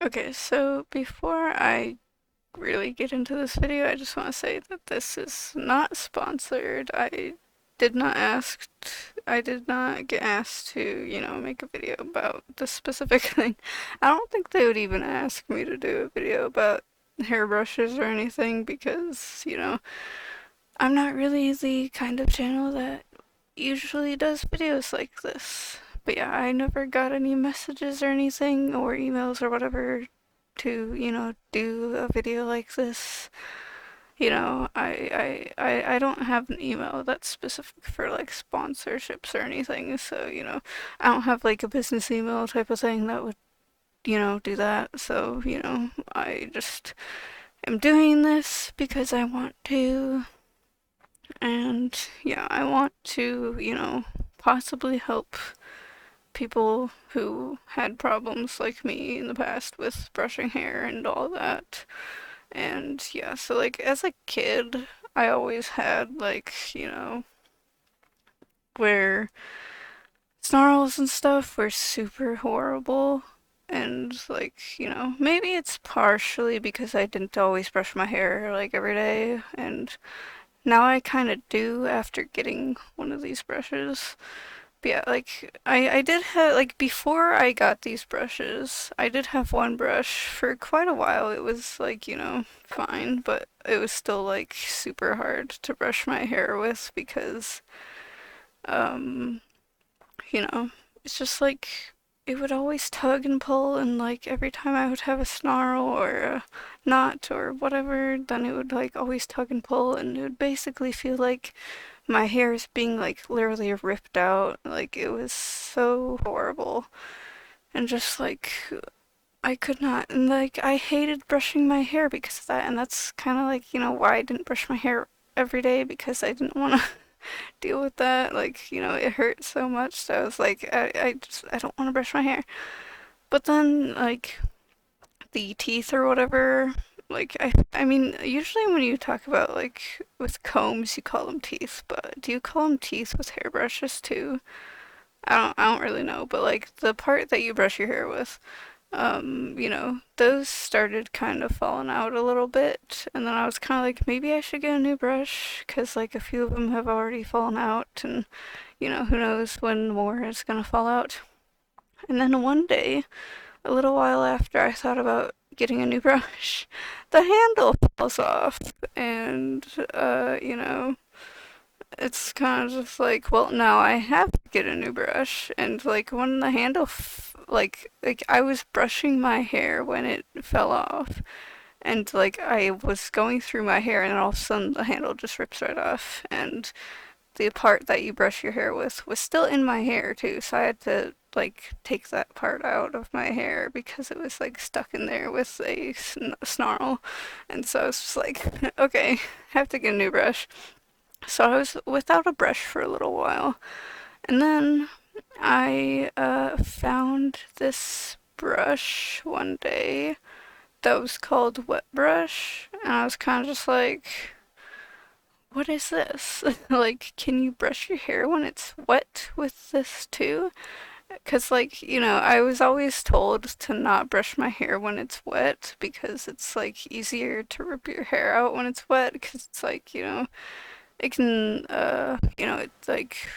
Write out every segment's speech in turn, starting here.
Okay, so before I really get into this video, I just want to say that this is not sponsored. I did not get asked to, make a video about this specific thing. I don't think they would even ask me to do a video about hairbrushes or anything because, I'm not really the kind of channel that usually does videos like this. But yeah, I never got any messages or anything or emails or whatever to, do a video like this. I don't have an email that's specific for like sponsorships or anything, so, I don't have like a business email type of thing that would, do that. So, I just am doing this because I want to, and yeah, I want to, possibly help people who had problems like me in the past with brushing hair and all that. And yeah, so like as a kid, I always had like, where snarls and stuff were super horrible. And like, maybe it's partially because I didn't always brush my hair like every day. And now I kind of do after getting one of these brushes. But yeah, like I did have like before I got these brushes, I did have one brush for quite a while. It was like, fine, but it was still like super hard to brush my hair with because um, you know, it's just like it would always tug and pull and like every time I would have a snarl or a knot or whatever, then it would like always tug and pull and it would basically feel like my hair is being like literally ripped out. Like it was so horrible. And just like I could not, and like I hated brushing my hair because of that. And that's kind of like, why I didn't brush my hair every day because I didn't want to deal with that. Like, it hurt so much. So I was like, I don't want to brush my hair. But then, like, the teeth or whatever, like, I mean, usually when you talk about, like, with combs, you call them teeth, but do you call them teeth with hairbrushes too? I don't really know, but like, the part that you brush your hair with, those started kind of falling out a little bit, and then I was kind of like, maybe I should get a new brush, because like a few of them have already fallen out, and who knows when more is gonna fall out. And then one day, a little while after I thought about getting a new brush, the handle falls off, and it's kind of just like, well, now I have to get a new brush. And like when the handle, like I was brushing my hair when it fell off, and like I was going through my hair, and then all of a sudden the handle just rips right off, and the part that you brush your hair with was still in my hair too, so I had to like take that part out of my hair because it was like stuck in there with a snarl, and so I was just like, okay, have to get a new brush. So I was without a brush for a little while, and then I found this brush one day that was called Wet Brush, and I was kind of just like, what is this? Like, can you brush your hair when it's wet with this too? Because, like, I was always told to not brush my hair when it's wet because it's, like, easier to rip your hair out when it's wet because it's, like, it can, it, like,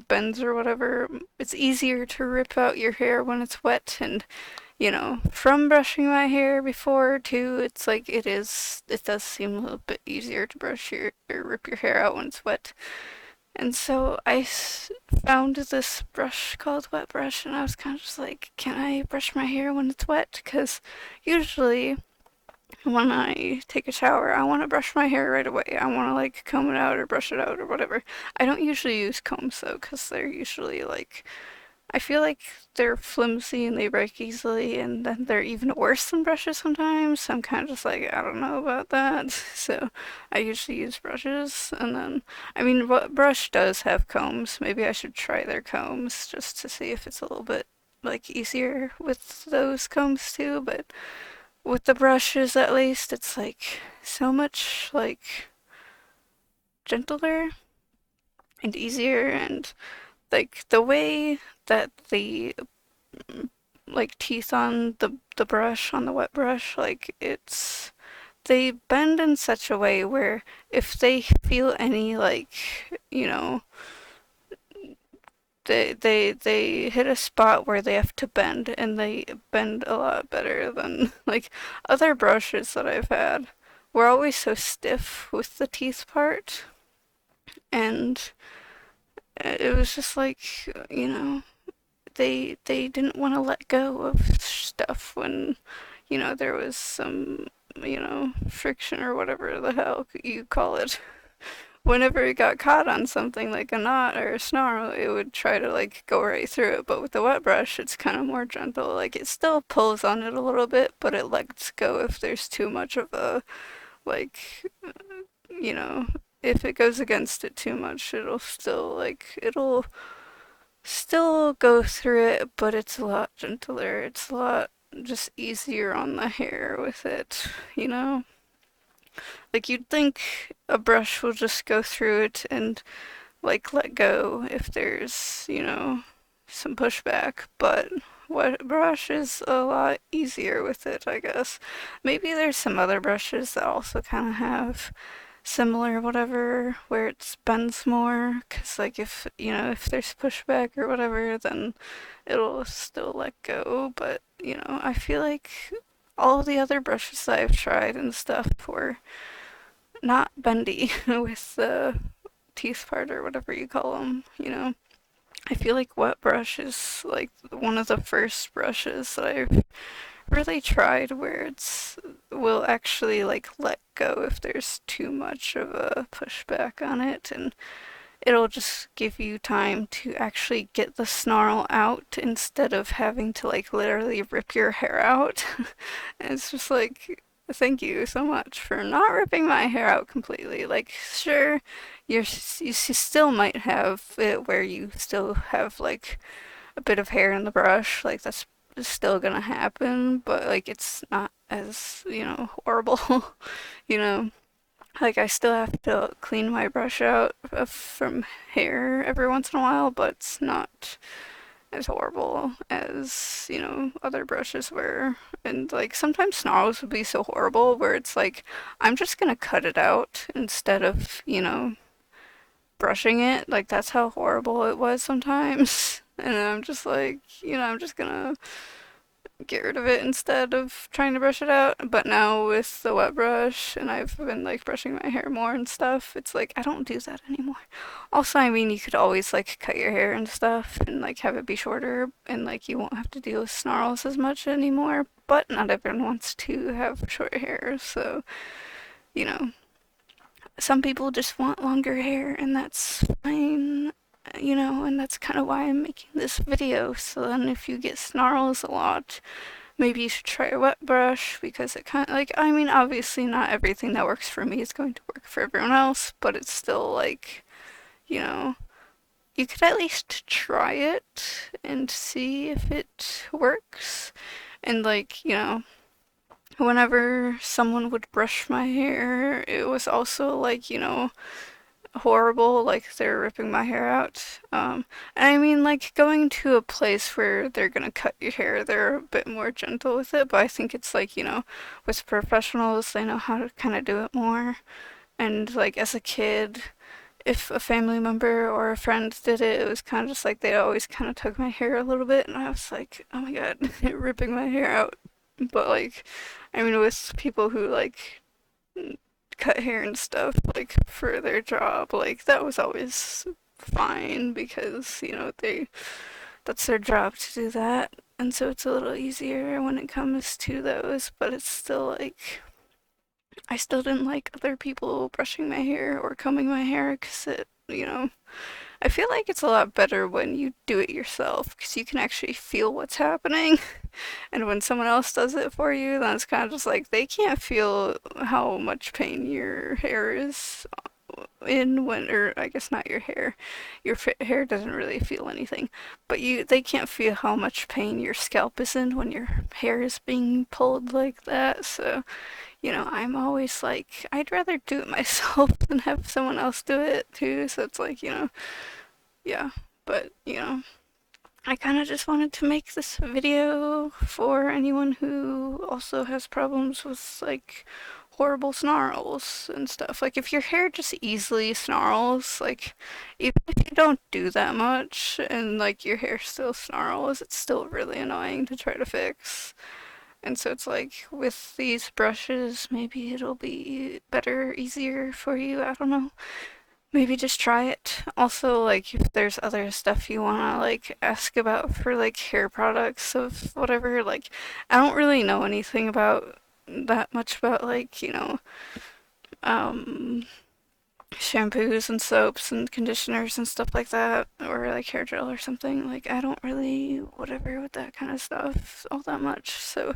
bends or whatever. It's easier to rip out your hair when it's wet, and from brushing my hair before too, it's like it does seem a little bit easier to brush your or rip your hair out when it's wet. And so found this brush called Wet Brush, and I was kind of just like, can I brush my hair when it's wet? Because usually when I take a shower, I want to brush my hair right away. I want to like comb it out or brush it out or whatever. I don't usually use combs though, because they're usually like I feel like they're flimsy and they break easily, and then they're even worse than brushes sometimes. So I'm kind of just like, I don't know about that. So I usually use brushes, and then, I mean, what brush does have combs? Maybe I should try their combs just to see if it's a little bit like easier with those combs too. But with the brushes, at least, it's like so much like gentler and easier, and like the way that the like teeth on the brush, on the wet brush, like it's they bend in such a way where if they feel any like, you know, they hit a spot where they have to bend, and they bend a lot better than like other brushes that I've had. We're always so stiff with the teeth part, and it was just like, you know, they didn't want to let go of stuff when, you know, there was some, you know, friction or whatever the hell you call it. Whenever it got caught on something like a knot or a snarl, it would try to like go right through it. But with the wet brush, it's kind of more gentle. Like it still pulls on it a little bit, but it lets go if there's too much of a like, you know, if it goes against it too much, it'll still go through it, but it's a lot gentler. It's a lot just easier on the hair with it, you know? Like you'd think a brush will just go through it and like let go if there's, you know, some pushback, but what brush is a lot easier with it, I guess. Maybe there's some other brushes that also kind of have similar whatever where it bends more, because like if, you know, if there's pushback or whatever, then it'll still let go. But, you know, I feel like all the other brushes that I've tried and stuff were not bendy with the teeth part or whatever you call them, you know. I feel like wet brush is like one of the first brushes that I've really tried where it's will actually like let go if there's too much of a pushback on it, and it'll just give you time to actually get the snarl out instead of having to like literally rip your hair out. And it's just like, thank you so much for not ripping my hair out completely. Like, sure, you still might have it where you still have like a bit of hair in the brush. Like, that's still gonna happen, but like, it's not as, you know, horrible, you know. Like, I still have to clean my brush out from hair every once in a while, but it's not as horrible as, you know, other brushes were. And like sometimes snarls would be so horrible where it's like, I'm just gonna cut it out instead of, you know, brushing it. Like that's how horrible it was sometimes. And I'm just like, you know, I'm just gonna get rid of it instead of trying to brush it out. But now with the wet brush, and I've been like brushing my hair more and stuff, it's like I don't do that anymore. Also, I mean, you could always like cut your hair and stuff and like have it be shorter, and like you won't have to deal with snarls as much anymore. But not everyone wants to have short hair, so, you know, some people just want longer hair, and that's fine. You know, and that's kind of why I'm making this video. So then if you get snarls a lot, maybe you should try a wet brush, because it kind of like, I mean, obviously not everything that works for me is going to work for everyone else, but it's still like, you know, you could at least try it and see if it works. And like, you know, whenever someone would brush my hair, it was also like, you know, horrible, like they're ripping my hair out. And I mean, like going to a place where they're gonna cut your hair, they're a bit more gentle with it, but I think it's like, you know, with professionals, they know how to kind of do it more. And like as a kid, if a family member or a friend did it, it was kind of just like they always kind of took my hair a little bit, and I was like, oh my God, ripping my hair out. But like, I mean, with people who like cut hair and stuff like for their job, like that was always fine because, you know, that's their job to do that. And so it's a little easier when it comes to those, but it's still like I still didn't like other people brushing my hair or combing my hair because it, you know, I feel like it's a lot better when you do it yourself because you can actually feel what's happening. And when someone else does it for you, then it's kind of just like they can't feel how much pain your hair is in when, or I guess not your hair. Your hair doesn't really feel anything, but they can't feel how much pain your scalp is in when your hair is being pulled like that. So, you know, I'm always like, I'd rather do it myself than have someone else do it too. So it's like, you know, yeah, but you know, I kind of just wanted to make this video for anyone who also has problems with like horrible snarls and stuff. Like if your hair just easily snarls, like even if you don't do that much and like your hair still snarls, it's still really annoying to try to fix. And so it's like with these brushes, maybe it'll be better, easier for you. I don't know. Maybe just try it. Also, like, if there's other stuff you wanna, like, ask about for, like, hair products of whatever, like, I don't really know anything about that much about, like, um, shampoos and soaps and conditioners and stuff like that, or, like, hair gel or something. Like, I don't really, whatever with that kind of stuff all that much. So,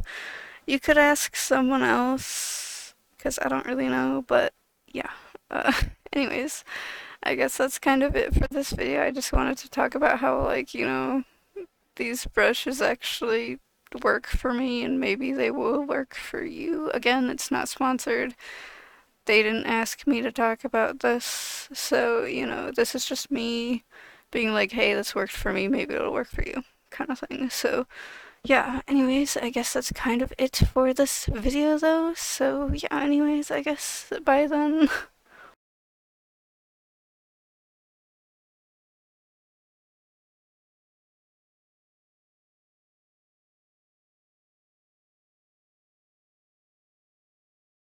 you could ask someone else, because I don't really know, but yeah. Uh, anyways. I guess that's kind of it for this video. I just wanted to talk about how, like, these brushes actually work for me and maybe they will work for you. Again, it's not sponsored. They didn't ask me to talk about this. So, this is just me being like, hey, this worked for me, maybe it'll work for you, kind of thing. So, yeah, anyways, I guess that's kind of it for this video though. So, yeah, anyways, I guess bye then.